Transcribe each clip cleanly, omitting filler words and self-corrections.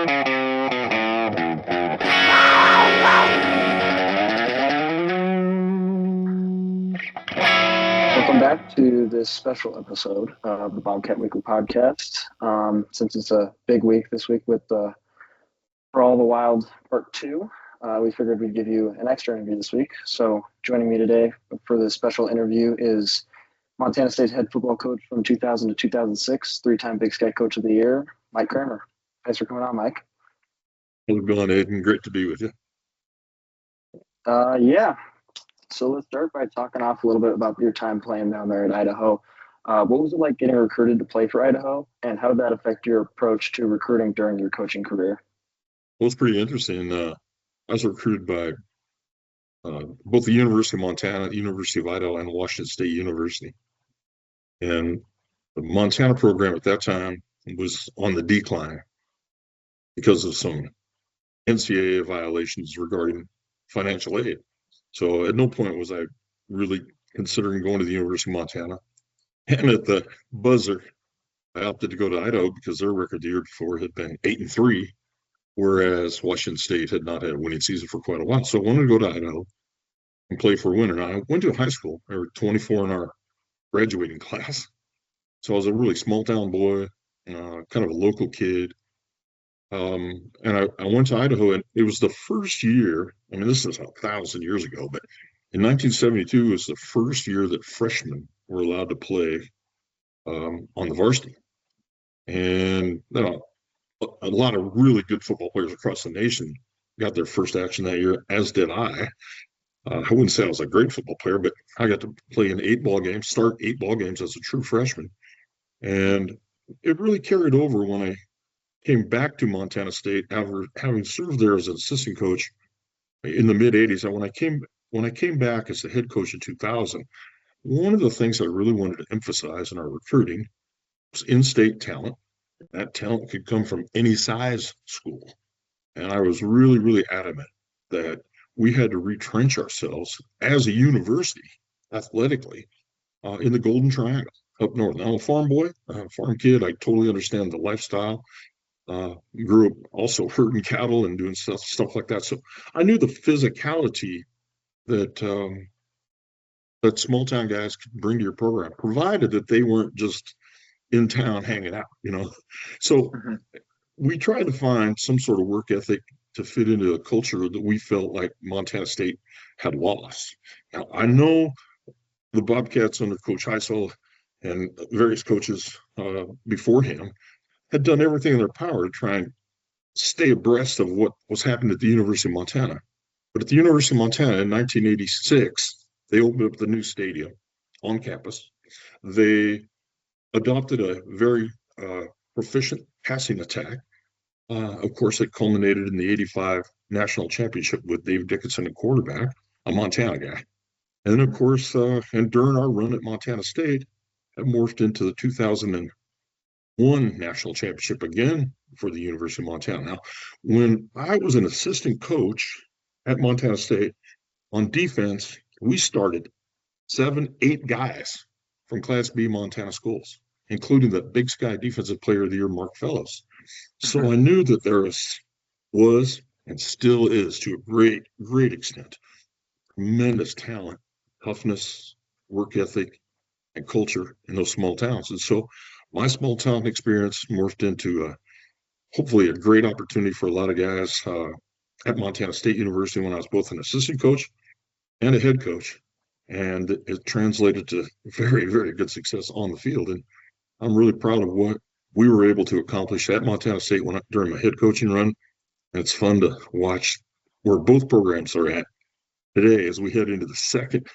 Welcome back to this special episode of the Bobcat Weekly Podcast. Since it's a big week this week with For All the Wild Part 2, we figured we'd give you an extra interview this week. So joining me today for this special interview is Montana State head football coach from 2000 to 2006, three-time Big Sky Coach of the Year, Mike Kramer. Thanks for coming on, Mike. How's it going, Aiden? Great to be with you. Yeah. So let's start by talking off a little bit about your time playing down there at Idaho. What was it like getting recruited to play for Idaho, and how did that affect your approach to recruiting during your coaching career? Well, it's pretty interesting. I was recruited by both the University of Montana, the University of Idaho, and Washington State University. And the Montana program at that time was on the decline because of some NCAA violations regarding financial aid. So at no point was I really considering going to the University of Montana. And at the buzzer, I opted to go to Idaho because their record the year before had been 8-3, whereas Washington State had not had a winning season for quite a while. So I wanted to go to Idaho and play for a winner. Now, I went to high school. There were 24 in our graduating class. So I was a really small town boy, kind of a local kid. And I went to Idaho, and it was the first year. I mean, this is 1,000 years ago, but in 1972 was the first year that freshmen were allowed to play on the varsity. And a lot of really good football players across the nation got their first action that year, as did I. I wouldn't say I was a great football player, but I got to play in 8 ball games, start 8 ball games as a true freshman. And it really carried over when I came back to Montana State after having served there as an assistant coach in the mid 80s. And when I came back as the head coach in 2000, one of the things I really wanted to emphasize in our recruiting was in-state talent. That talent could come from any size school. And I was really, really adamant that we had to retrench ourselves as a university athletically in the Golden Triangle up north. Now, I'm a farm boy, a farm kid. I totally understand the lifestyle. Grew up also herding cattle and doing stuff like that. So I knew the physicality that that small town guys could bring to your program, provided that they weren't just in town hanging out, So we tried to find some sort of work ethic to fit into a culture that we felt like Montana State had lost. Now, I know the Bobcats under Coach Heisel and various coaches before him had done everything in their power to try and stay abreast of what was happening at the University of Montana. But at the University of Montana in 1986, they opened up the new stadium on campus. They adopted a very proficient passing attack. Of course, it culminated in the 85 national championship with Dave Dickinson at quarterback, a Montana guy. And then, of course, and during our run at Montana State, it morphed into the 2001 national championship again for the University of Montana. Now, when I was an assistant coach at Montana State on defense, we started 7-8 guys from Class B Montana schools, including the Big Sky Defensive Player of the Year, Mark Fellows. So I knew that there was and still is, to a great, great extent, tremendous talent, toughness, work ethic, and culture in those small towns. And so my small town experience morphed into hopefully a great opportunity for a lot of guys at Montana State University when I was both an assistant coach and a head coach. And it translated to very, very good success on the field. And I'm really proud of what we were able to accomplish at Montana State during my head coaching run. And it's fun to watch where both programs are at today as we head into the second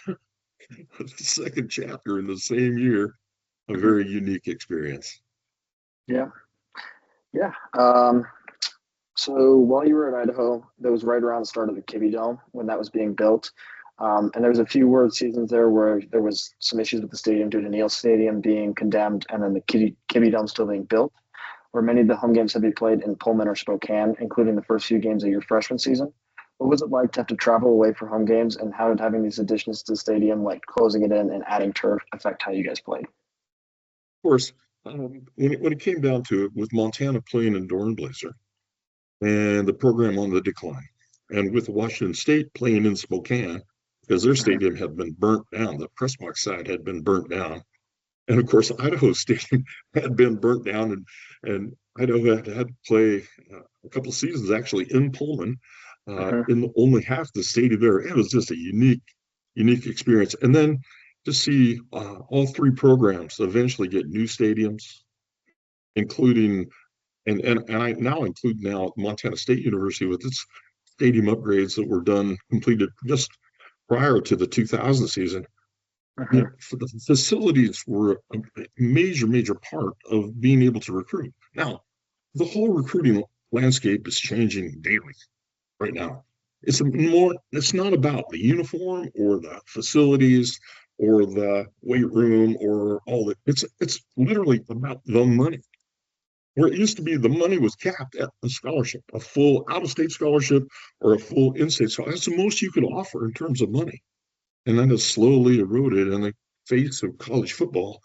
chapter in the same year. A very unique experience. Yeah. So while you were at Idaho, that was right around the start of the Kibbe Dome when that was being built. And there was a few word seasons there where there was some issues with the stadium due to Neal Stadium being condemned and then the Kibbe Dome still being built, where many of the home games had to be played in Pullman or Spokane, including the first few games of your freshman season. What was it like to have to travel away for home games, and how did having these additions to the stadium, like closing it in and adding turf, affect how you guys played? Of course, when it came down to it, with Montana playing in Dornblazer, and the program on the decline. And with Washington State playing in Spokane, because their stadium had been burnt down, the press box side had been burnt down. And of course, Idaho Stadium had been burnt down, and Idaho had to play a couple of seasons actually in Pullman, in only half the stadium there. It was just a unique experience. And then to see all three programs eventually get new stadiums, including and I now include Montana State University with its stadium upgrades that were completed just prior to the 2000 season. Mhm. The facilities were a major part of being able to recruit. Now, the whole recruiting landscape is changing daily right now. It's not about the uniform or the facilities or the weight room or all that. It's literally about the money. Where it used to be the money was capped at a scholarship, a full out-of-state scholarship or a full in-state scholarship. That's the most you could offer in terms of money. And that has slowly eroded, and the face of college football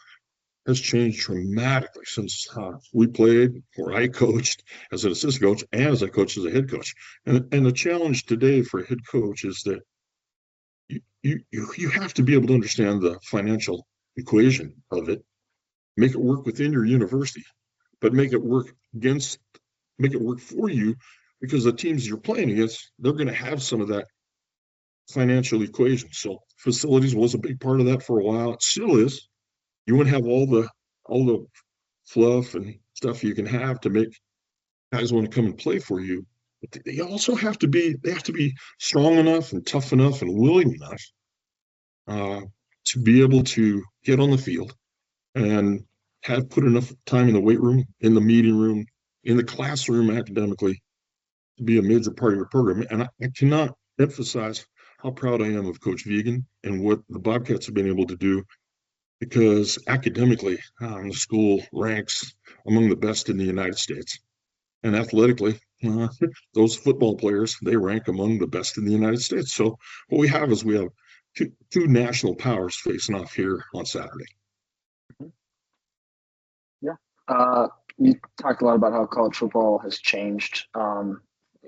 has changed dramatically since we played, or I coached as an assistant coach, and as I coached as a head coach. And the challenge today for a head coach is that you have to be able to understand the financial equation of it, make it work within your university, but make it work for you, because the teams you're playing against, they're going to have some of that financial equation. So facilities was a big part of that for a while. It still is. You want to have all the fluff and stuff you can have to make guys want to come and play for you. But they also have to be strong enough and tough enough and willing enough to be able to get on the field and have put enough time in the weight room, in the meeting room, in the classroom academically to be a major part of your program. And I cannot emphasize how proud I am of Coach Vegan and what the Bobcats have been able to do, because academically, the school ranks among the best in the United States. And athletically, those football players, they rank among the best in the United States. So what we have two national powers facing off here on Saturday. Yeah. You talked a lot about how college football has changed,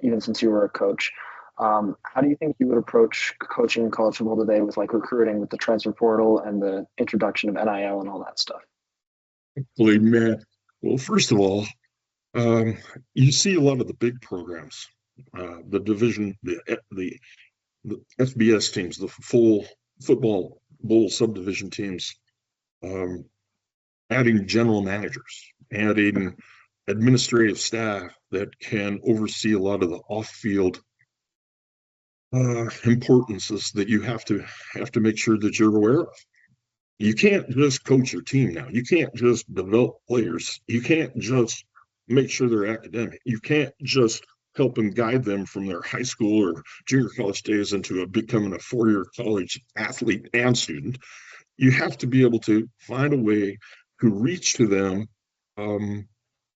even since you were a coach. How do you think you would approach coaching college football today with like recruiting, with the transfer portal and the introduction of NIL and all that stuff? Believe me, well, first of all, you see a lot of the big programs, the division, the FBS teams, the full football bowl subdivision teams, adding general managers, adding administrative staff that can oversee a lot of the off-field importances that you have to make sure that you're aware of. You can't just coach your team now. You can't just develop players. You can't just make sure they're academic. You can't just help and guide them from their high school or junior college days into becoming a four-year college athlete and student. You have to be able to find a way to reach to them. And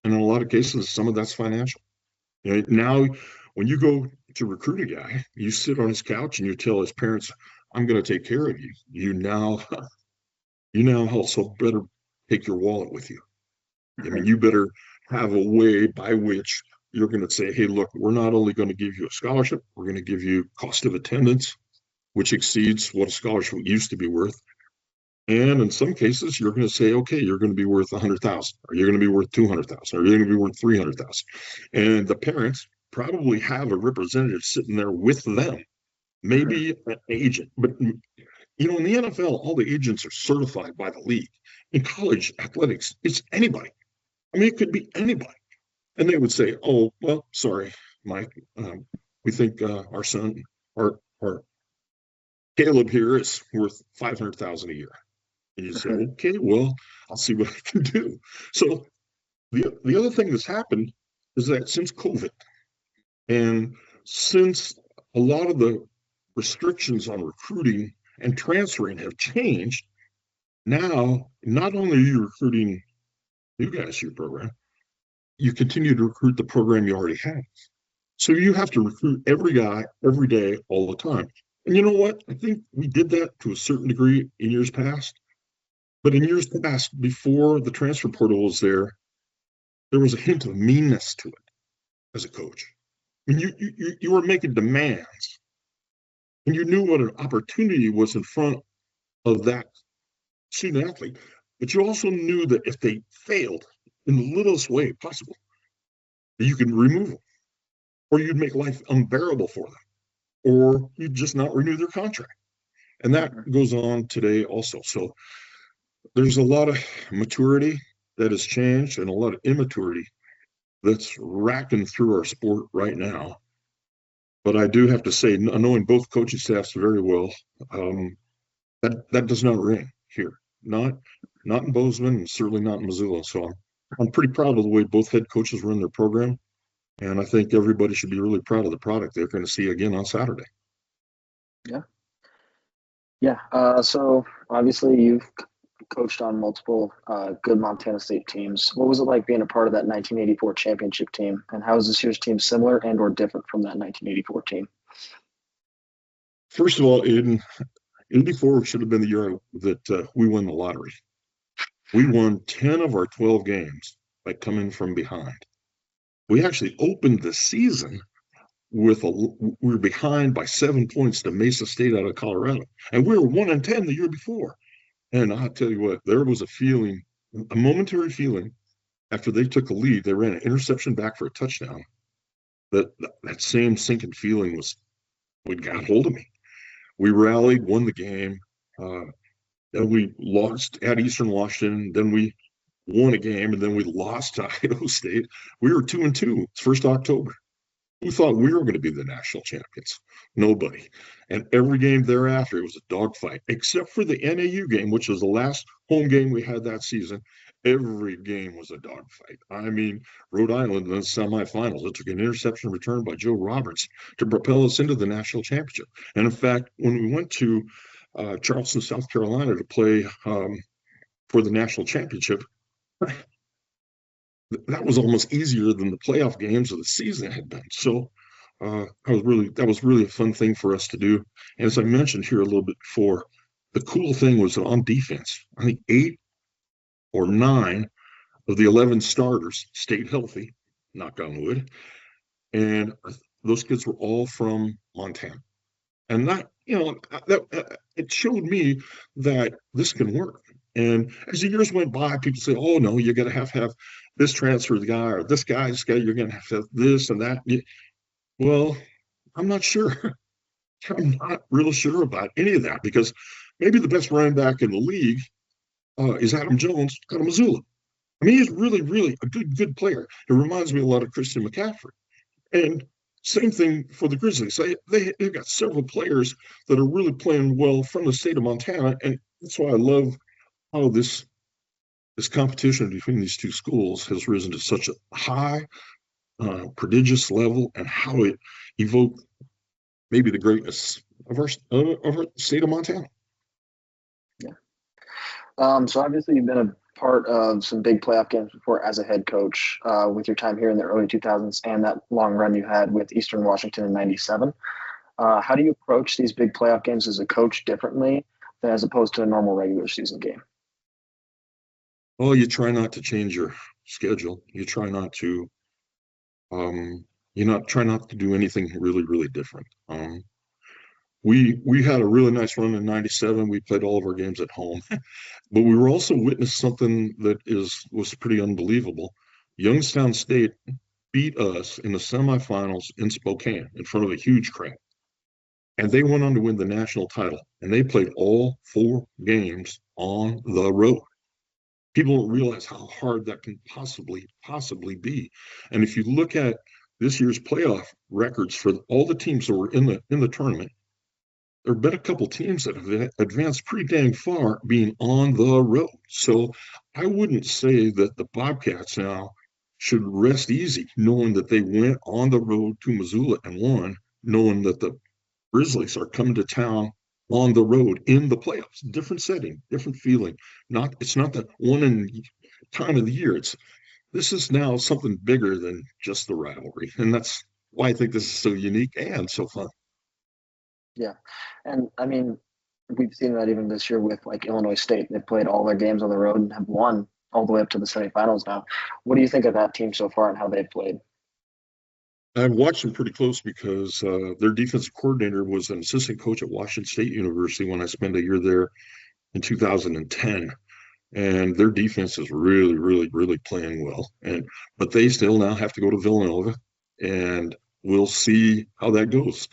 in a lot of cases, some of that's financial. Now, when you go to recruit a guy, you sit on his couch and you tell his parents, "I'm going to take care of you." You now also better take your wallet with you. I mean, you better have a way by which you're going to say, "Hey, look, we're not only going to give you a scholarship, we're going to give you cost of attendance, which exceeds what a scholarship used to be worth." And in some cases, you're going to say, "Okay, you're going to be worth 100,000, or you're going to be worth 200,000, or you're going to be worth 300,000." And the parents probably have a representative sitting there with them, maybe an agent. But in the NFL, all the agents are certified by the league. In college athletics, it's anybody. I mean, it could be anybody. And they would say, "Oh, well, sorry, Mike, we think our son, or Caleb here, is worth 500,000 a year." And you say, "Okay, well, I'll see what I can do." So the other thing that's happened is that since COVID, and since a lot of the restrictions on recruiting and transferring have changed, now not only are you recruiting new guys to your program, you continue to recruit the program you already have. So you have to recruit every guy, every day, all the time. And you know what? I think we did that to a certain degree in years past. But in years past, before the transfer portal was there was a hint of meanness to it as a coach. And you were making demands, and you knew what an opportunity was in front of that student athlete. But you also knew that if they failed in the littlest way possible, that you could remove them, or you'd make life unbearable for them, or you'd just not renew their contract. And that goes on today also. So there's a lot of maturity that has changed and a lot of immaturity that's racking through our sport right now. But I do have to say, knowing both coaching staffs very well, that does not ring here. Not in Bozeman, and certainly not in Missoula. So I'm pretty proud of the way both head coaches run their program, and I think everybody should be really proud of the product they're going to see again on Saturday. Yeah. Yeah. So obviously you've coached on multiple good Montana State teams. What was it like being a part of that 1984 championship team, and how is this year's team similar and or different from that 1984 team? First of all, in 84 should have been the year that we won the lottery. We won 10 of our 12 games by coming from behind. We actually opened the season we were behind by 7 points to Mesa State out of Colorado, and we were 1-10 the year before. And I'll tell you what, there was a momentary feeling after they took the lead. They ran an interception back for a touchdown. That same sinking feeling it got hold of me. We rallied, won the game. Then we lost at Eastern Washington. Then we won a game, and then we lost to Idaho State. We were 2-2. It's 1st October. Who thought we were going to be the national champions? Nobody. And every game thereafter, it was a dogfight, except for the NAU game, which was the last home game we had that season. Every game was a dogfight. I mean, Rhode Island in the semifinals, it took an interception return by Joe Roberts to propel us into the national championship. And in fact, when we went to Charleston, South Carolina to play for the national championship, that was almost easier than the playoff games of the season had been. So that was really a fun thing for us to do. And as I mentioned here a little bit before, the cool thing was on defense. I think 8 or 9 of the 11 starters stayed healthy, knock on wood. And those kids were all from Montana. And it showed me that this can work. And as the years went by, people say, oh, no, you're going to have this transfer guy or this guy, you're going to have this and that. Well, I'm not sure. I'm not real sure about any of that because maybe the best running back in the league is Adam Jones out of Missoula. I mean, he's really, really a good player. It reminds me a lot of Christian McCaffrey. And same thing for the Grizzlies. They've got several players that are really playing well from the state of Montana. And that's why I love how this competition between these two schools has risen to such a high, prodigious level, and how it evoked maybe the greatness of our state of Montana. Yeah. So obviously you've been a part of some big playoff games before as a head coach with your time here in the early 2000s and that long run you had with Eastern Washington in 97. How do you approach these big playoff games as a coach differently than as opposed to a normal regular season game? Well, you try not to change your schedule. You try not to try not to do anything really, really different. We had a really nice run in 97. We played all of our games at home, but we were also witness something that was pretty unbelievable. Youngstown State beat us in the semifinals in Spokane in front of a huge crowd. And they went on to win the national title, and they played all 4 games on the road. People don't realize how hard that can possibly be. And if you look at this year's playoff records for all the teams that were in the tournament, there have been a couple teams that have advanced pretty dang far being on the road. So I wouldn't say that the Bobcats now should rest easy knowing that they went on the road to Missoula and won, knowing that the Grizzlies are coming to town on the road in the playoffs. Different setting, different feeling. It's not the one in time of the year. This is now something bigger than just the rivalry. And that's why I think this is so unique and so fun. Yeah. And I mean, we've seen that even this year with like Illinois State. They've played all their games on the road and have won all the way up to the semifinals now. What do you think of that team so far and how they've played? I've watched them pretty close because their defensive coordinator was an assistant coach at Washington State University when I spent a year there in 2010. And their defense is really, really, really playing well. But they still now have to go to Villanova, and we'll see how that goes.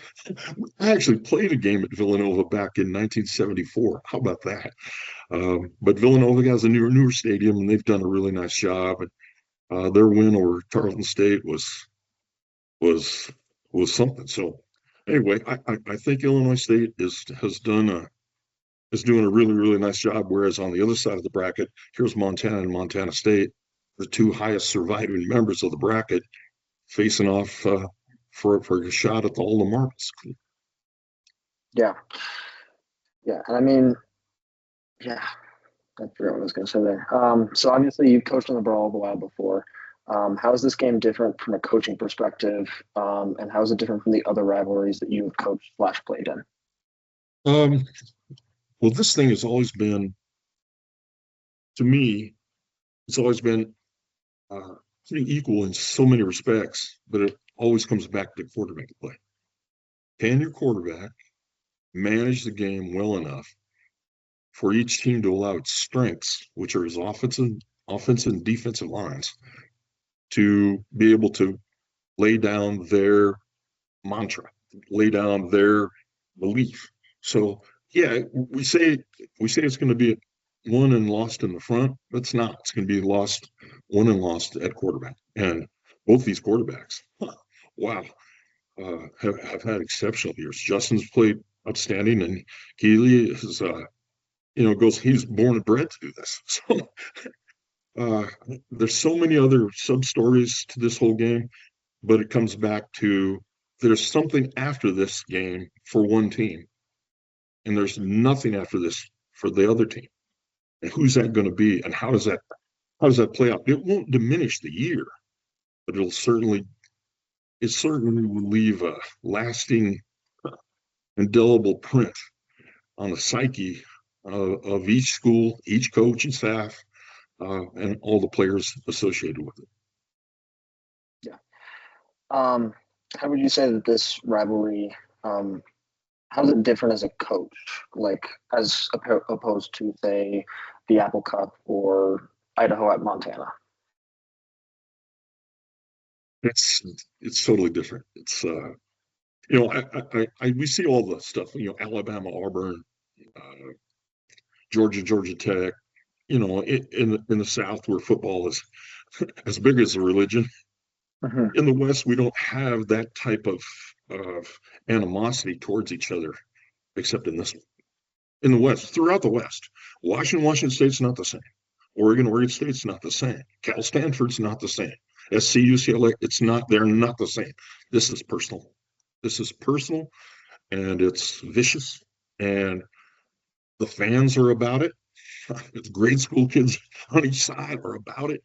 I actually played a game at Villanova back in 1974. How about that? But Villanova has a newer stadium, and they've done a really nice job. And their win over Tarleton State was something. So anyway, I think Illinois State is doing a really, really nice job. Whereas on the other side of the bracket, here's Montana and Montana State, the two highest surviving members of the bracket, facing off for a shot at the All the Marbles. Yeah. Yeah. And I mean, yeah, I forgot what I was going to say there. So obviously you've coached on the Brawl a while before. How is this game different from a coaching perspective? And how is it different from the other rivalries that you've coached / played in? Well, this thing has always been, to me, it's always been pretty equal in so many respects, but it always comes back to quarterback play. Can your quarterback manage the game well enough for each team to allow its strengths, which are his offensive and defensive lines, to be able to lay down their mantra, lay down their belief. So yeah, we say it's going to be won and lost in the front. That's not. It's going to be won and lost at quarterback. And both these quarterbacks, wow, have had exceptional years. Justin's played outstanding, and Keeley is, he's born and bred to do this. So there's so many other sub stories to this whole game, but it comes back to there's something after this game for one team, and there's nothing after this for the other team. And who's that going to be, and how does that play out? It won't diminish the year, but it certainly will leave a lasting, indelible print on the psyche of each school, each coach and staff, and all the players associated with it. Yeah. How would you say that this rivalry, how's it different as a coach, like as opposed to, say, the Apple Cup or Idaho at Montana? It's totally different. It's we see all the stuff, Alabama, Auburn, Georgia Tech, in the South where football is as big as a religion. Mm-hmm. In the West, we don't have that type of animosity towards each other, except in this one. In the West, throughout the West, Washington State's not the same. Oregon State's not the same. Cal Stanford's not the same. SC, UCLA, they're not the same. This is personal. And it's vicious, and the fans are about it. The grade school kids on each side are about it.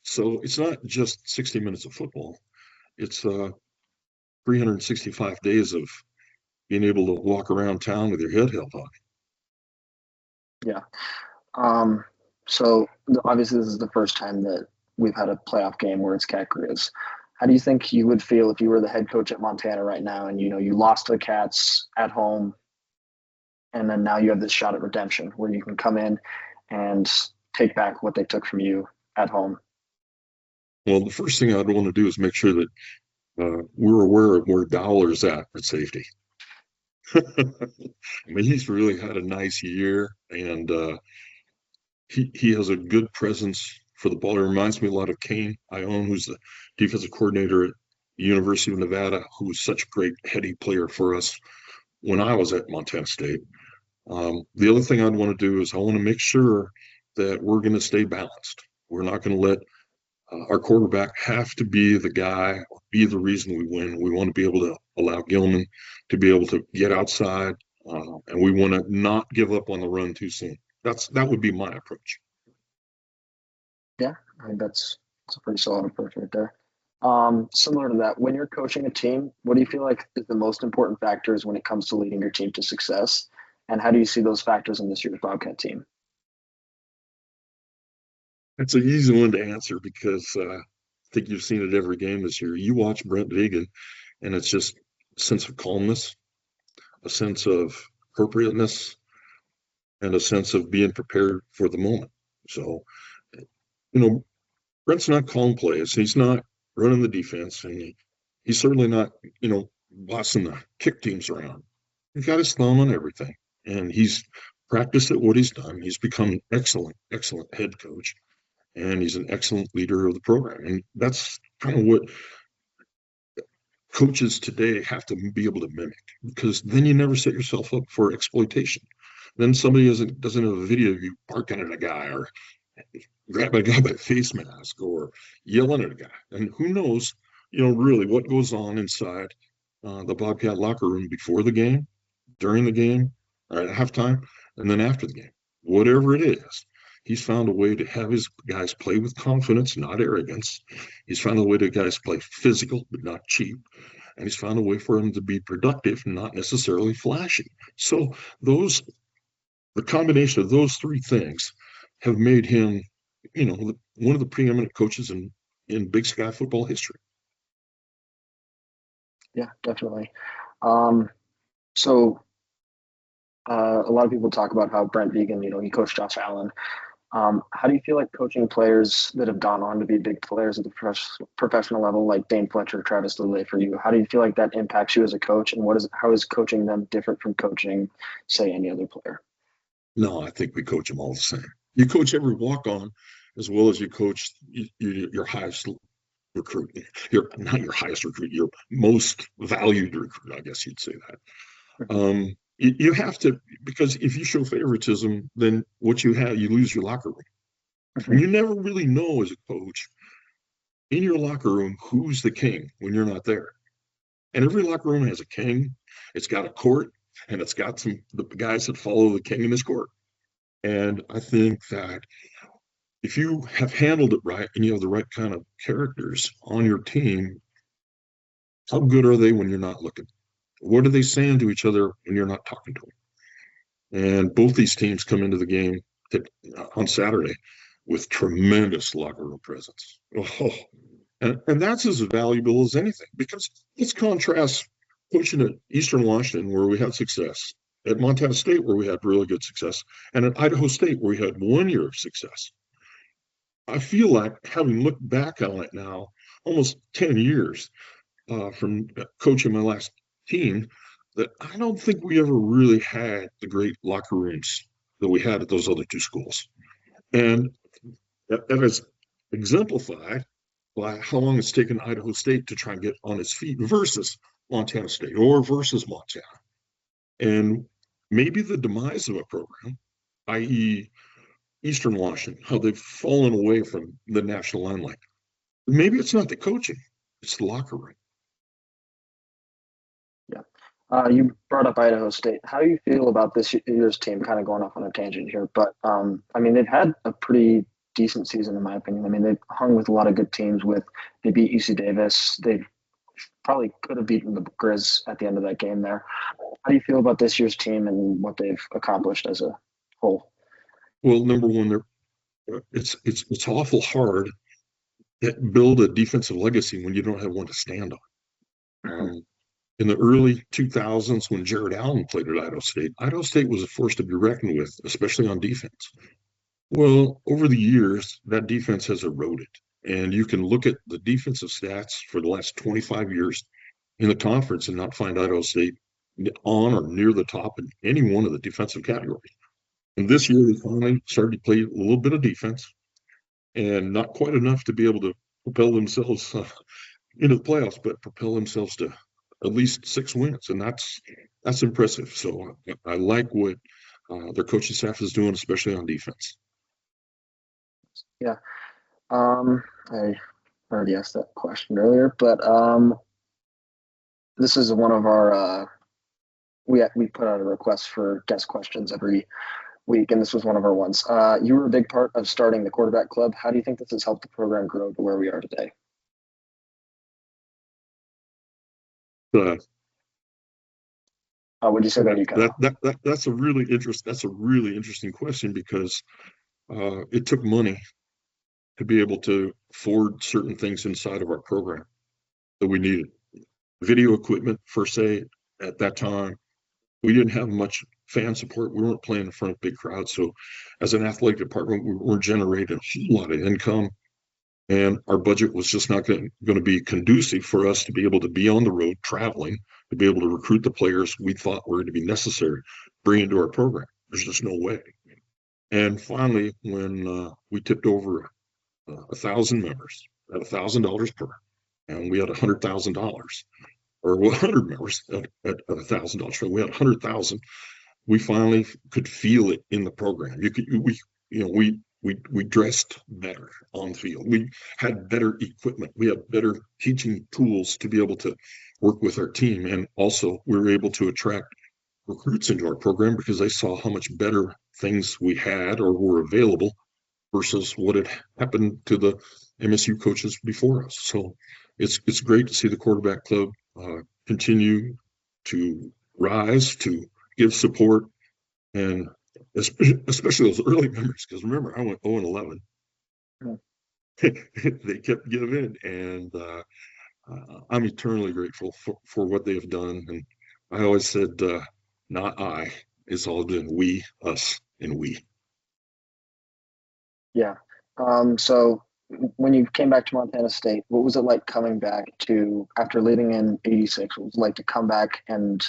So it's not just 60 minutes of football. It's 365 days of being able to walk around town with your head held high. Yeah. So obviously this is the first time that we've had a playoff game where it's Cat Grizz. How do you think you would feel if you were the head coach at Montana right now and, you lost to the Cats at home, and then now you have this shot at redemption where you can come in and take back what they took from you at home? Well, the first thing I'd want to do is make sure that we're aware of where Dowler's at safety. I mean, he's really had a nice year, and he has a good presence for the ball. It reminds me a lot of Kane Ione, who's the defensive coordinator at the University of Nevada, who was such a great heady player for us when I was at Montana State. The other thing I'd want to do is I want to make sure that we're going to stay balanced. We're not going to let our quarterback have to be the guy or be the reason we win. We want to be able to allow Gilman to be able to get outside, and we want to not give up on the run too soon. That would be my approach. Yeah, I think that's a pretty solid approach right there. Similar to that, when you're coaching a team, what do you feel like is the most important factors when it comes to leading your team to success? And how do you see those factors in this year's Bobcat team? It's an easy one to answer because think you've seen it every game this year. You watch Brent Vegan, and it's just a sense of calmness, a sense of appropriateness, and a sense of being prepared for the moment. So, Brent's not calling plays. He's not running the defense, and he's certainly not, bossing the kick teams around. He's got his thumb on everything, and he's practiced at what he's done. He's become an excellent, excellent head coach, and he's an excellent leader of the program. And that's kind of what coaches today have to be able to mimic, because then you never set yourself up for exploitation. Then somebody doesn't have a video of you barking at a guy or grabbing a guy by the face mask or yelling at a guy. And who knows, really what goes on inside the Bobcat locker room before the game, during the game, or at halftime, and then after the game. Whatever it is, he's found a way to have his guys play with confidence, not arrogance. He's found a way to guys play physical, but not cheap. And he's found a way for them to be productive, not necessarily flashy. So the combination of those three things have made him, one of the preeminent coaches in Big Sky football history. Yeah, definitely. So a lot of people talk about how Brent Vegan, he coached Josh Allen. How do you feel like coaching players that have gone on to be big players at the professional level, like Dane Fletcher, Travis Lulay for you? How do you feel like that impacts you as a coach, and how is coaching them different from coaching, say, any other player? No, I think we coach them all the same. You coach every walk-on as well as you coach your highest recruit. Not your highest recruit, your most valued recruit, I guess you'd say that. You have to, because if you show favoritism, then what you lose your locker room. And you never really know as a coach in your locker room who's the king when you're not there. And every locker room has a king. It's got a court, and it's got the guys that follow the king in his court. And I think that if you have handled it right and you have the right kind of characters on your team, how good are they when you're not looking? What are they saying to each other when you're not talking to them? And both these teams come into the game on Saturday with tremendous locker room presence. Oh, and that's as valuable as anything, because let's contrast coaching at Eastern Washington, where we had success, at Montana State, where we had really good success, and at Idaho State, where we had 1 year of success. I feel like, having looked back on it now, almost 10 years from coaching my last team, that I don't think we ever really had the great locker rooms that we had at those other two schools. And that is exemplified by how long it's taken Idaho State to try and get on its feet versus Montana State or versus Montana. And maybe the demise of a program, i.e. Eastern Washington, how they've fallen away from the national limelight. Maybe it's not the coaching, it's the locker room. Yeah. You brought up Idaho State. How do you feel about this year's team? Kind of going off on a tangent here, but they've had a pretty decent season, in my opinion. They've hung with a lot of good teams. They beat UC Davis. They probably could have beaten the Grizz at the end of that game there. How do you feel about this year's team and what they've accomplished as a whole? Well, number one, it's awful hard to build a defensive legacy when you don't have one to stand on. In the early 2000s, when Jared Allen played at Idaho State was a force to be reckoned with, especially on defense. Well, over the years, that defense has eroded. And you can look at the defensive stats for the last 25 years in the conference and not find Idaho State on or near the top in any one of the defensive categories. And this year, they finally started to play a little bit of defense, and not quite enough to be able to propel themselves into the playoffs, but propel themselves to at least 6 wins. And that's impressive. So I like what their coaching staff is doing, especially on defense. Yeah. I already asked that question earlier, but this is one of our we put out a request for guest questions every week, and this was one of our ones. You were a big part of starting the quarterback club. How do you think this has helped the program grow to where we are today? Would you say that that's a really interesting question, because it took money to be able to afford certain things inside of our program that we needed. Video equipment, per se, at that time, we didn't have much fan support. We weren't playing in front of big crowds. So as an athletic department, we were generating a whole lot of income. And our budget was just not going to be conducive for us to be able to be on the road traveling, to be able to recruit the players we thought were going to be necessary, bring into our program. There's just no way. And finally, when we tipped over 1,000 members at $1,000 per, and we had $100,000, or 100 members at $1,000. So we had 100,000. We finally could feel it in the program. We dressed better on the field. We had better equipment. We had better teaching tools to be able to work with our team. And also we were able to attract recruits into our program because they saw how much better things we had or were available versus what had happened to the MSU coaches before us. So it's great to see the quarterback club continue to rise, to give support, and especially those early members, because remember, I went 0-11. They kept giving, and I'm eternally grateful for what they have done. And I always said, not I, it's all been we, us, and we. Yeah. So when you came back to Montana State, what was it like coming back to, after leading in 86, what was it like to come back and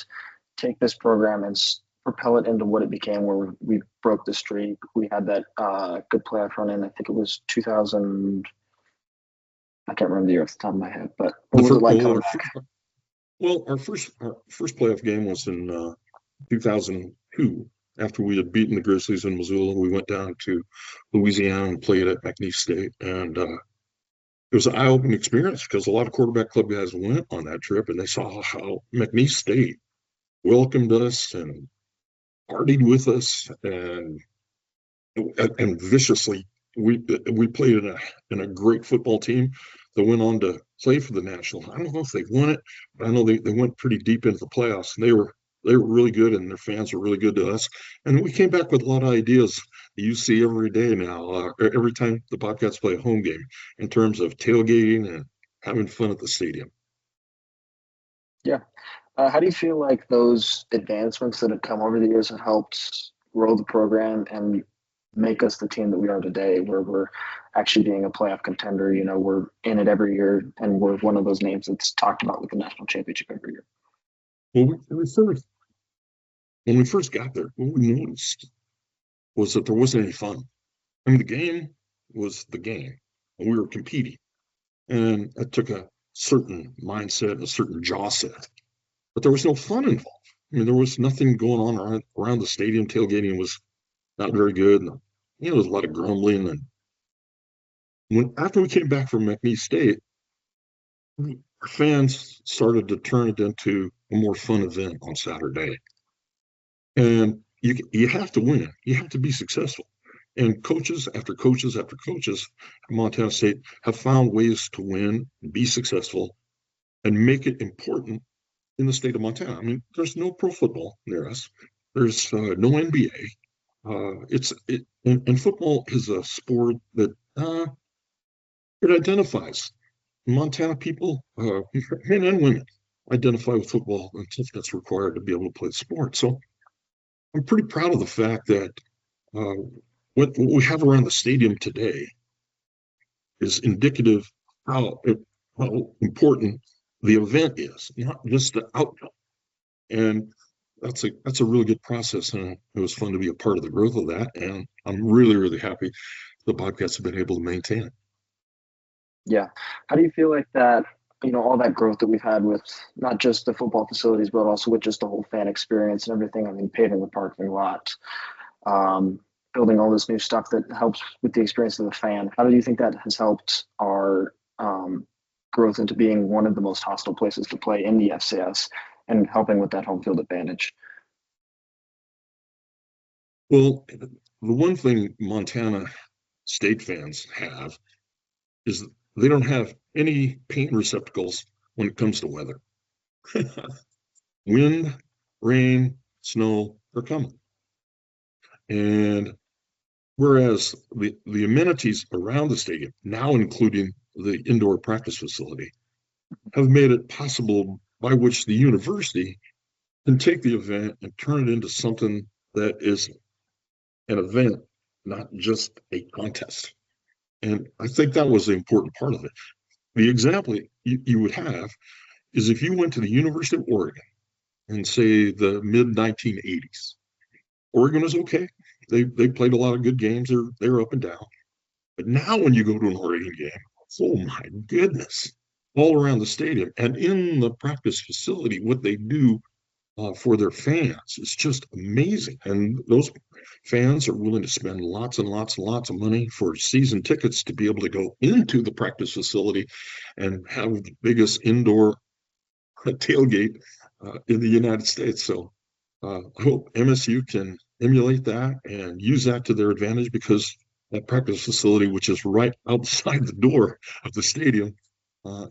take this program and propel it into what it became, where we broke the streak? We had that good playoff run in, I think it was 2000. I can't remember the year off the top of my head, but what was it like coming back? Our first playoff game was in 2002. After we had beaten the Grizzlies in Missoula, we went down to Louisiana and played at McNeese State. And it was an eye-opening experience because a lot of quarterback club guys went on that trip and they saw how McNeese State welcomed us and partied with us and viciously. We played in a great football team that went on to play for the national. I don't know if they won it, but I know they went pretty deep into the playoffs, and they were really good, and their fans were really good to us. And we came back with a lot of ideas that you see every day now, every time the Bobcats play a home game, in terms of tailgating and having fun at the stadium. Yeah. How do you feel like those advancements that have come over the years have helped grow the program and make us the team that we are today, where we're actually being a playoff contender? You know, we're in it every year, and we're one of those names that's talked about with the national championship every year. Well, when we first got there, what we noticed was that there wasn't any fun. I mean, the game was the game, and we were competing. And it took a certain mindset and a certain jaw set. But there was no fun involved. I mean, there was nothing going on around the stadium. Tailgating was not very good. And, there was a lot of grumbling. And after we came back from McNeese State, our fans started to turn it into a more fun event on Saturday. And you have to win. You have to be successful. And coaches after coaches after coaches at Montana State have found ways to win, be successful, and make it important in the state of Montana. I mean, there's no pro football near us. There's no NBA. And football is a sport that it identifies Montana people, men and women, identify with football until that's required to be able to play the sport. So I'm pretty proud of the fact that what we have around the stadium today is indicative how important the event is, not just the outcome. And that's a really good process, and it was fun to be a part of the growth of that. And I'm really, really happy the Bobcats have been able to maintain it. Yeah. How do you feel like that, all that growth that we've had with not just the football facilities, but also with just the whole fan experience and everything? I mean, paving the parking lot, building all this new stuff that helps with the experience of the fan. How do you think that has helped our growth into being one of the most hostile places to play in the FCS and helping with that home field advantage? Well, the one thing Montana State fans have is they don't have any paint receptacles when it comes to weather. Wind, rain, snow, they're coming. And Whereas the amenities around the stadium, now including the indoor practice facility, have made it possible by which the university can take the event and turn it into something that is an event, not just a contest. And I think that was the important part of it. The example you would have is if you went to the University of Oregon in, say, the mid 1980s. Oregon was okay. They played a lot of good games. They're up and down. But now when you go to an Oregon game, oh my goodness, all around the stadium and in the practice facility, what they do for their fans is just amazing. And those fans are willing to spend lots and lots and lots of money for season tickets to be able to go into the practice facility and have the biggest indoor tailgate in the United States. So I hope MSU can emulate that and use that to their advantage, because that practice facility, which is right outside the door of the stadium,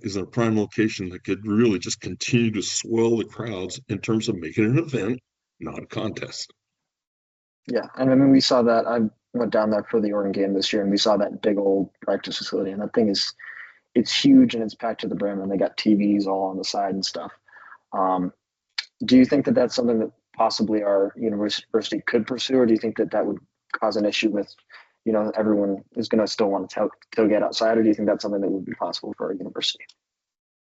is a prime location that could really just continue to swell the crowds in terms of making an event, not a contest. Yeah, and I mean we saw that. I went down there for the Oregon game this year, and we saw that big old practice facility, and that thing is it's huge and it's packed to the brim, and they got TVs all on the side and stuff. Um, do you think that that's something that possibly our university could pursue, or do you think that that would cause an issue with, everyone is going to still want to tailgate outside, or do you think that's something that would be possible for our university?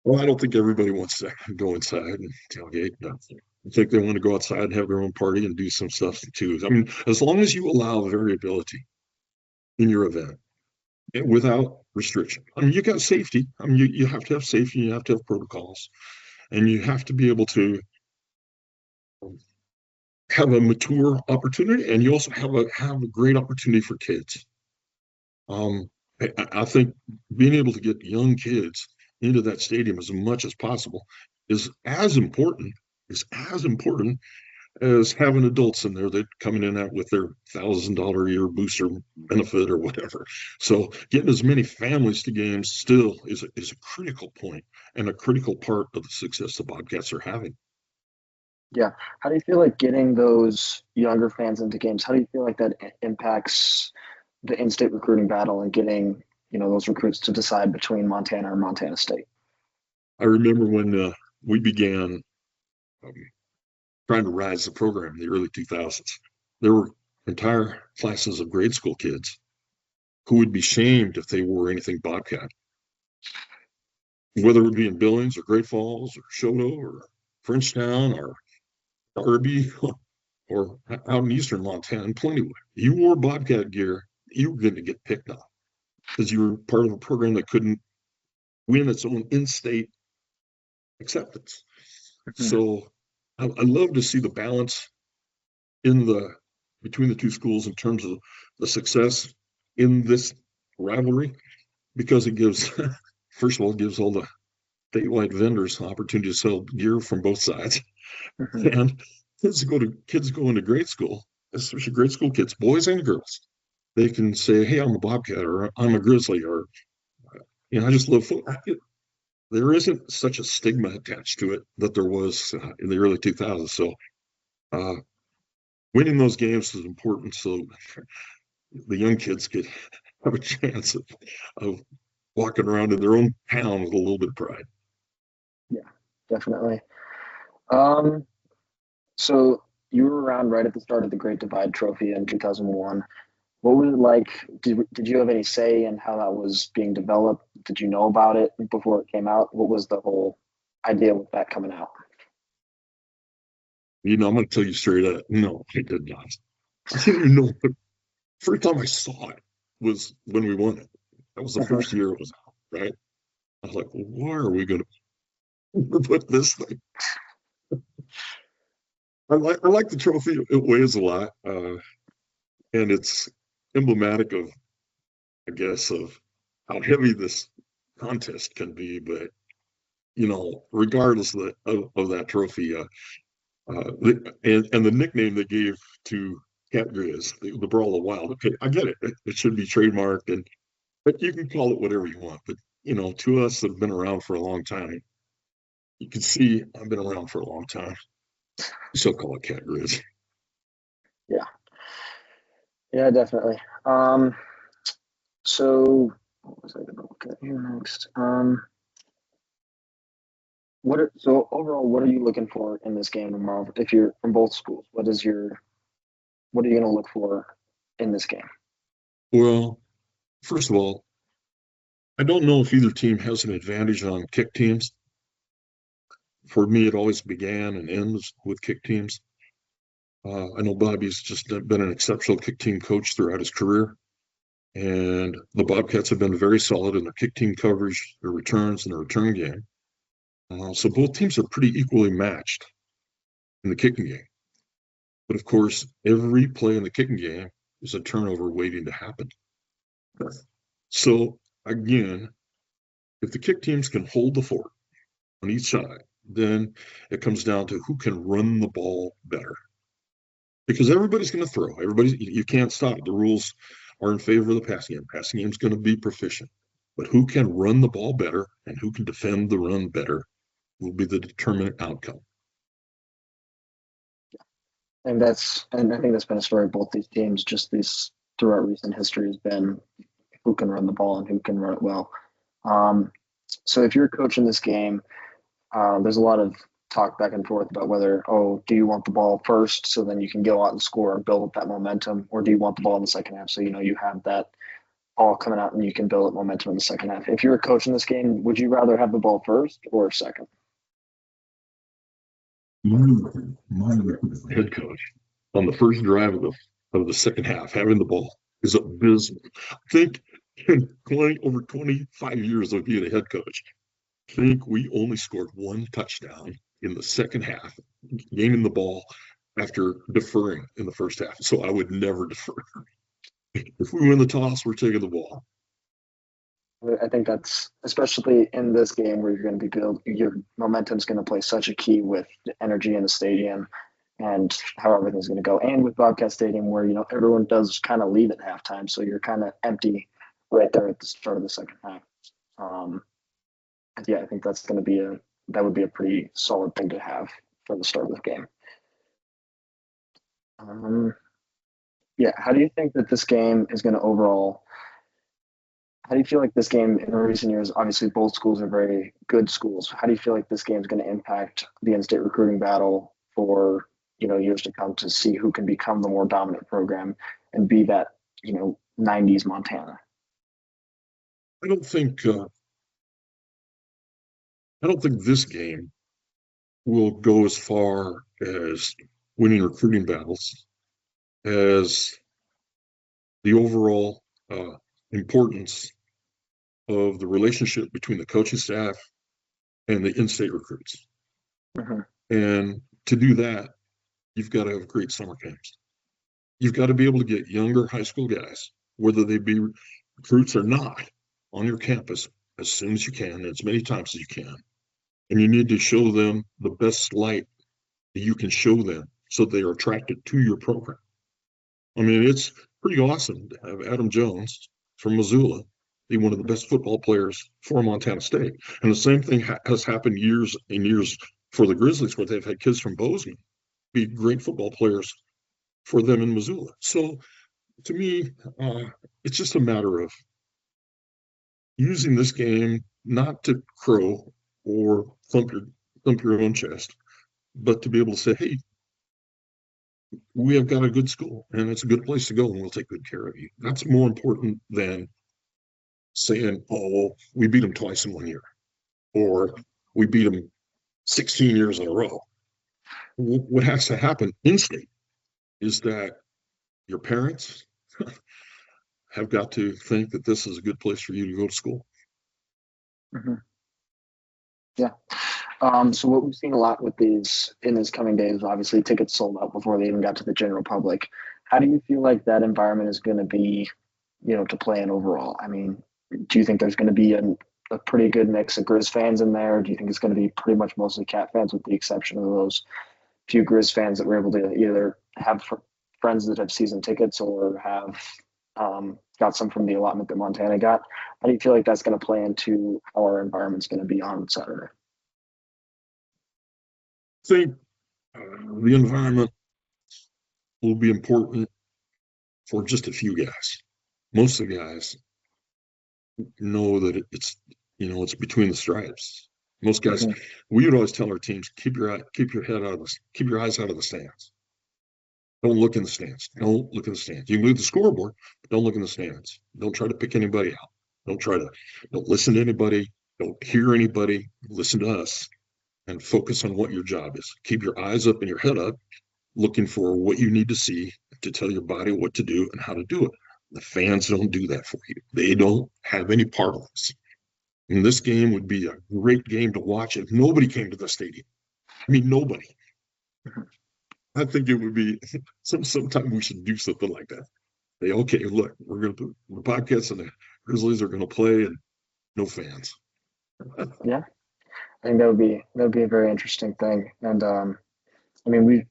Well, I don't think everybody wants to go inside and tailgate. No. I think they want to go outside and have their own party and do some stuff too. I mean, as long as you allow variability in your event without restriction. I mean, you got safety. I mean, you have to have safety, you have to have protocols, and you have to be able to have a mature opportunity, and you also have a great opportunity for kids. I think being able to get young kids into that stadium as much as possible is as important as having adults in there that coming in with their $1,000 a year booster benefit or whatever. So getting as many families to games still is a critical point and a critical part of the success the Bobcats are having. Yeah. How do you feel like getting those younger fans into games? How do you feel like that impacts the in-state recruiting battle and getting, those recruits to decide between Montana or Montana State? I remember when we began um, trying to rise the program in the early 2000s, there were entire classes of grade school kids who would be shamed if they wore anything Bobcat, whether it would be in Billings or Great Falls or Shoto or Frenchtown or Darby or out in eastern Montana and Plentywood. You wore Bobcat gear, you were going to get picked on because you were part of a program that couldn't win its own in-state acceptance. Mm-hmm. So I love to see the balance between the two schools in terms of the success in this rivalry, because it gives, first of all, it gives all the statewide vendors an opportunity to sell gear from both sides. Mm-hmm. And kids go into grade school, especially grade school kids, boys and girls. They can say, "Hey, I'm a Bobcat," or "I'm a Grizzly," or "I just love football." There isn't such a stigma attached to it that there was in the early 2000s. So winning those games is important, so the young kids could have a chance of walking around in their own town with a little bit of pride. Yeah, definitely. So you were around right at the start of the Great Divide Trophy in 2001. What was it like? Did you have any say in how that was being developed? Did you know about it before it came out? What was the whole idea with that coming out? I'm going to tell you straight up. No, I did not. I didn't even know. First time I saw it was when we won it. That was the first year it was out, right? I was like, well, why are we going to put this thing? I like the trophy. It weighs a lot, and it's emblematic of, I guess, of how heavy this contest can be. But regardless of that trophy, and the nickname they gave to Cat Grizz, the Brawl of Wild. Okay, I get it. It should be trademarked, but you can call it whatever you want. But to us that have been around for a long time, you can see I've been around for a long time. So call it Cat Grizz. Yeah. Yeah, definitely. So what was I going to look at here next? So overall, what are you looking for in this game tomorrow? If you're from both schools, what are you going to look for in this game? Well, first of all, I don't know if either team has an advantage on kick teams. For me, it always began and ends with kick teams. I know Bobby's just been an exceptional kick team coach throughout his career, and the Bobcats have been very solid in their kick team coverage, their returns, and their return game. So both teams are pretty equally matched in the kicking game. But of course, every play in the kicking game is a turnover waiting to happen. So again, if the kick teams can hold the fort on each side, then it comes down to who can run the ball better. Because everybody's going to throw. You can't stop it. The rules are in favor of the passing game. Passing game is going to be proficient. But who can run the ball better and who can defend the run better will be the determinant outcome. And I think that's been a story of both these teams. Just these throughout recent history has been who can run the ball and who can run it well. Um, so if you're coaching this game, there's a lot of talk back and forth about whether, oh, do you want the ball first so then you can go out and score and build up that momentum, or do you want the ball in the second half so you have that ball coming out and you can build up momentum in the second half? If you're a coach in this game, would you rather have the ball first or second? My head coach on the first drive of the second half, having the ball is abysmal. I think in over 25 years of being a head coach, I think we only scored one touchdown in the second half, gaining the ball after deferring in the first half. So I would never defer. If we win the toss, we're taking the ball. I think that's especially in this game where you're going to be your momentum's going to play such a key with the energy in the stadium and how everything's going to go. And with Bobcat Stadium, where everyone does kind of leave at halftime, so you're kind of empty right there at the start of the second half. Um, yeah, I think that would be a pretty solid thing to have for the start of the game. Um, yeah, how do you think that this game is going to overall? How do you feel like this game in recent years? Obviously, both schools are very good schools. How do you feel like this game is going to impact the in-state recruiting battle for years to come to see who can become the more dominant program and be that 90s Montana? I don't think uh, I don't think this game will go as far as winning recruiting battles as the overall importance of the relationship between the coaching staff and the in-state recruits. Mm-hmm. And to do that, you've got to have great summer camps. You've got to be able to get younger high school guys, whether they be recruits or not, on your campus as soon as you can, as many times as you can. And you need to show them the best light that you can show them so they are attracted to your program. I mean, it's pretty awesome to have Adam Jones from Missoula be one of the best football players for Montana State. And the same thing has happened years and years for the Grizzlies, where they've had kids from Bozeman be great football players for them in Missoula. So to me, it's just a matter of using this game not to crow or thump your own chest, but to be able to say, hey, we have got a good school and it's a good place to go and we'll take good care of you. That's more important than saying, oh, well, we beat them twice in 1 year or we beat them 16 years in a row. What has to happen in state is that your parents have got to think that this is a good place for you to go to school. Mm-hmm. Yeah. So what we've seen a lot with these in these coming days, obviously tickets sold out before they even got to the general public. How do you feel like that environment is going to be, to play in overall? I mean, do you think there's going to be a pretty good mix of Grizz fans in there? Do you think it's going to be pretty much mostly Cat fans with the exception of those few Grizz fans that were able to either have friends that have season tickets or have got some from the allotment that Montana got? How do you feel like that's going to play into how our environment's going to be on Saturday? I think the environment will be important for just a few guys. Most of the guys know that it's between the stripes. Most guys, we would always tell our teams, keep your eyes out of the stands. Don't look in the stands. Don't look in the stands. You can look at the scoreboard, but don't look in the stands. Don't try to pick anybody out. Don't listen to anybody. Don't hear anybody. Listen to us and focus on what your job is. Keep your eyes up and your head up, looking for what you need to see to tell your body what to do and how to do it. The fans don't do that for you. They don't have any part of this. And this game would be a great game to watch if nobody came to the stadium. I mean, nobody. I think it would be sometime we should do something like that. Say, okay, look, the Bobcats and the Grizzlies are going to play, and no fans. Yeah, I think that would be a very interesting thing. And I mean,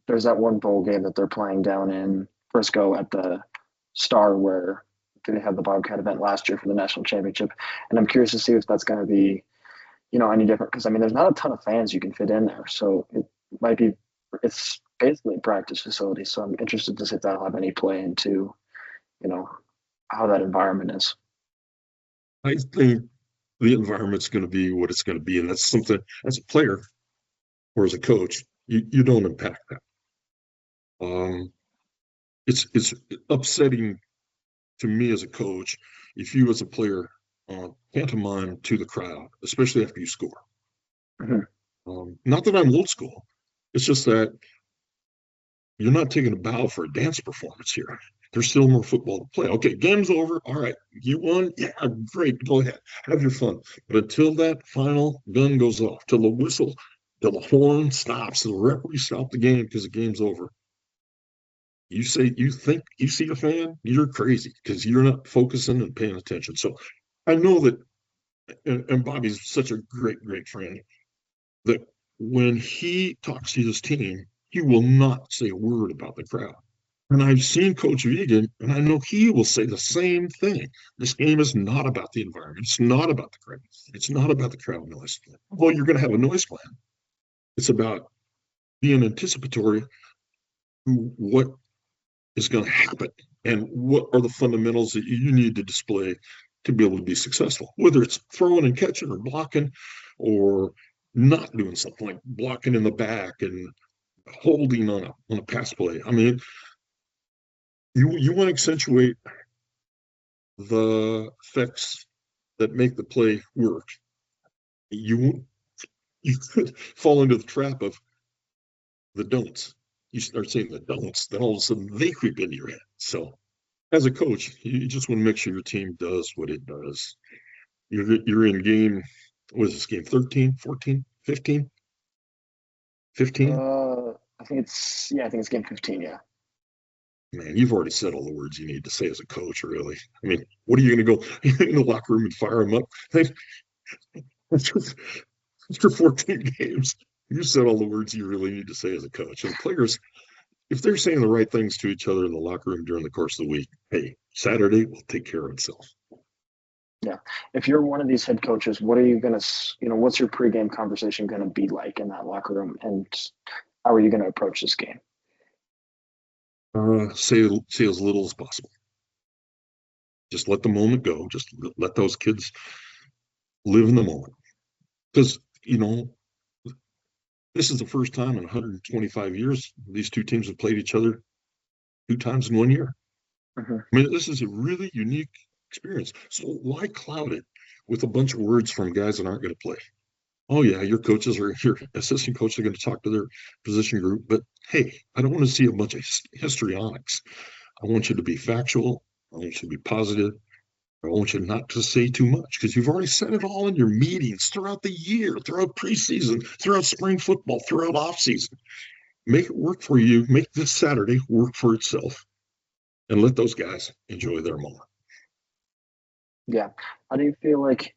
there's that one bowl game that they're playing down in Frisco at the Star where they had the Bobcat event last year for the national championship, and I'm curious to see if that's going to be, any different, because I mean, there's not a ton of fans you can fit in there, so it might be. It's basically a practice facility, so I'm interested to see if that'll have any play into, how that environment is. I think the environment's going to be what it's going to be, and that's something as a player or as a coach, you don't impact that. It's upsetting to me as a coach if you as a player pantomime to the crowd, especially after you score. Not that I'm old school. It's just that you're not taking a bow for a dance performance here. There's still more football to play. Okay, game's over. All right, you won. Yeah, great. Go ahead. Have your fun. But until that final gun goes off, till the horn stops, till the referee stops the game because the game's over, you think you see a fan, you're crazy because you're not focusing and paying attention. So I know that, and Bobby's such a great, great friend, that when he talks to his team, he will not say a word about the crowd. And I've seen Coach Vegan, and I know he will say the same thing. This game is not about the environment. It's not about the crowd. It's not about the crowd noise. Well, you're going to have a noise plan. It's about being anticipatory to what is going to happen and what are the fundamentals that you need to display to be able to be successful, whether it's throwing and catching or blocking or not doing something like blocking in the back and holding on a pass play. I mean, you want to accentuate the effects that make the play work. You could fall into the trap of the don'ts. You start saying the don'ts, then all of a sudden they creep into your head. So as a coach, you just want to make sure your team does what it does. You're in game, what is this game, 13, 14, 15? 15? I think it's game 15, yeah. Man, you've already said all the words you need to say as a coach, really. I mean, what are you going to go in the locker room and fire them up? After 14 games, you said all the words you really need to say as a coach. And players, if they're saying the right things to each other in the locker room during the course of the week, hey, Saturday will take care of itself. Yeah. If you're one of these head coaches, what are you going to, what's your pregame conversation going to be like in that locker room? And how are you going to approach this game? Say as little as possible. Just let the moment go. Just let those kids live in the moment. Because, this is the first time in 125 years these two teams have played each other 2 times in 1 year. I mean, this is a really unique experience. So why cloud it with a bunch of words from guys that aren't going to play? Oh, yeah, your assistant coaches are going to talk to their position group. But, hey, I don't want to see a bunch of histrionics. I want you to be factual. I want you to be positive. I want you not to say too much because you've already said it all in your meetings throughout the year, throughout preseason, throughout spring football, throughout offseason. Make it work for you. Make this Saturday work for itself and let those guys enjoy their moment. Yeah. How do you feel like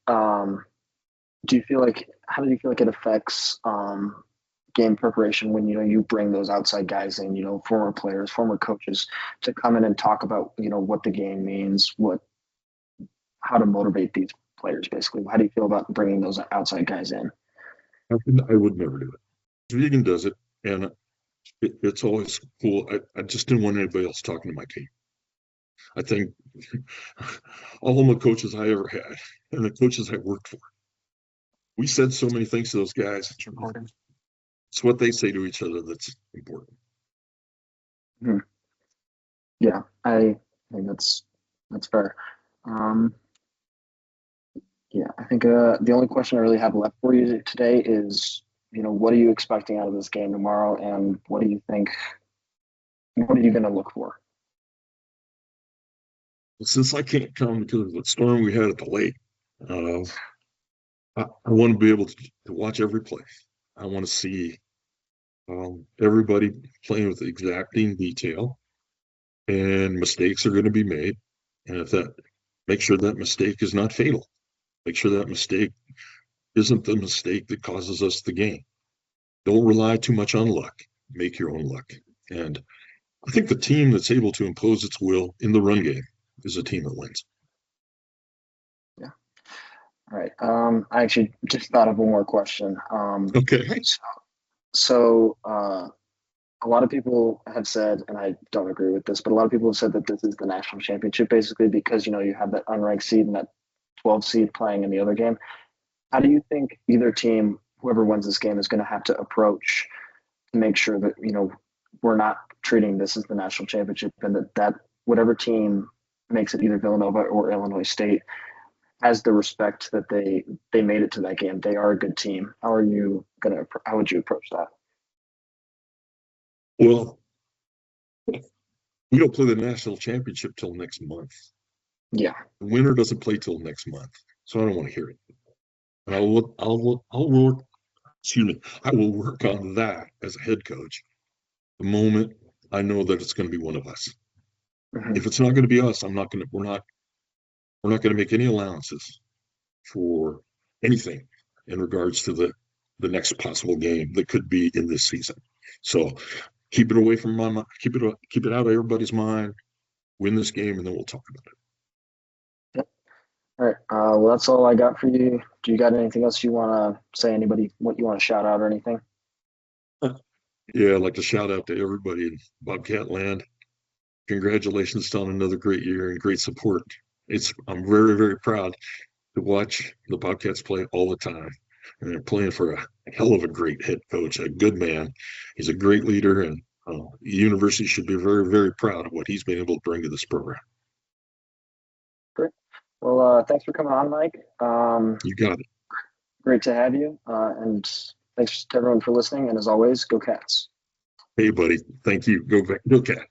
it affects game preparation when you bring those outside guys in, former players, former coaches, to come in and talk about what the game means, how to motivate these players, basically? How do you feel about bringing those outside guys in? I would never do it. Vegan does it, and It's always cool. I just didn't want anybody else talking to my team. I think all the coaches I ever had and the coaches I worked for, we said so many things to those guys. It's what they say to each other that's important. Hmm. Yeah, I think that's fair. Um, yeah, I think the only question I really have left for you today is, what are you expecting out of this game tomorrow, and what do you think? What are you going to look for? Since I can't come because of the storm we had at the lake, uh, I want to be able to watch every play. I want to see everybody playing with exacting detail, and mistakes are going to be made. And if that, make sure that mistake is not fatal. Make sure that mistake isn't the mistake that causes us the game. Don't rely too much on luck. Make your own luck. And I think the team that's able to impose its will in the run game is a team that wins. Yeah. All right. I actually just thought of one more question. Okay. So a lot of people have said, and I don't agree with this, but a lot of people have said that this is the national championship basically because you have that unranked seed and that 12 seed playing in the other game. How do you think either team, whoever wins this game, is going to have to approach to make sure that we're not treating this as the national championship, and that whatever team makes it, either Villanova or Illinois State, has the respect that they made it to that game. They are a good team. How would you approach that? Well, we don't play the national championship till next month. Yeah. The winner doesn't play till next month, so I don't want to hear it. And I'll work. Excuse me. I will work on that as a head coach the moment I know that it's going to be one of us. Mm-hmm. If it's not going to be us, we're not going to make any allowances for anything in regards to the next possible game that could be in this season. So keep it away from my mind, keep it out of everybody's mind, win this game, and then we'll talk about it. Yep. All right. Well, that's all I got for you. Do you got anything else you want to say? Anybody, what you want to shout out or anything? Yeah, I'd like to shout out to everybody in Bobcat land. Congratulations on another great year and great support. I'm very, very proud to watch the Bobcats play all the time. And they're playing for a hell of a great head coach, a good man. He's a great leader, and the university should be very, very proud of what he's been able to bring to this program. Great. Well, thanks for coming on, Mike. You got it. Great to have you. And thanks to everyone for listening. And as always, go Cats. Hey, buddy. Thank you. Go Cat.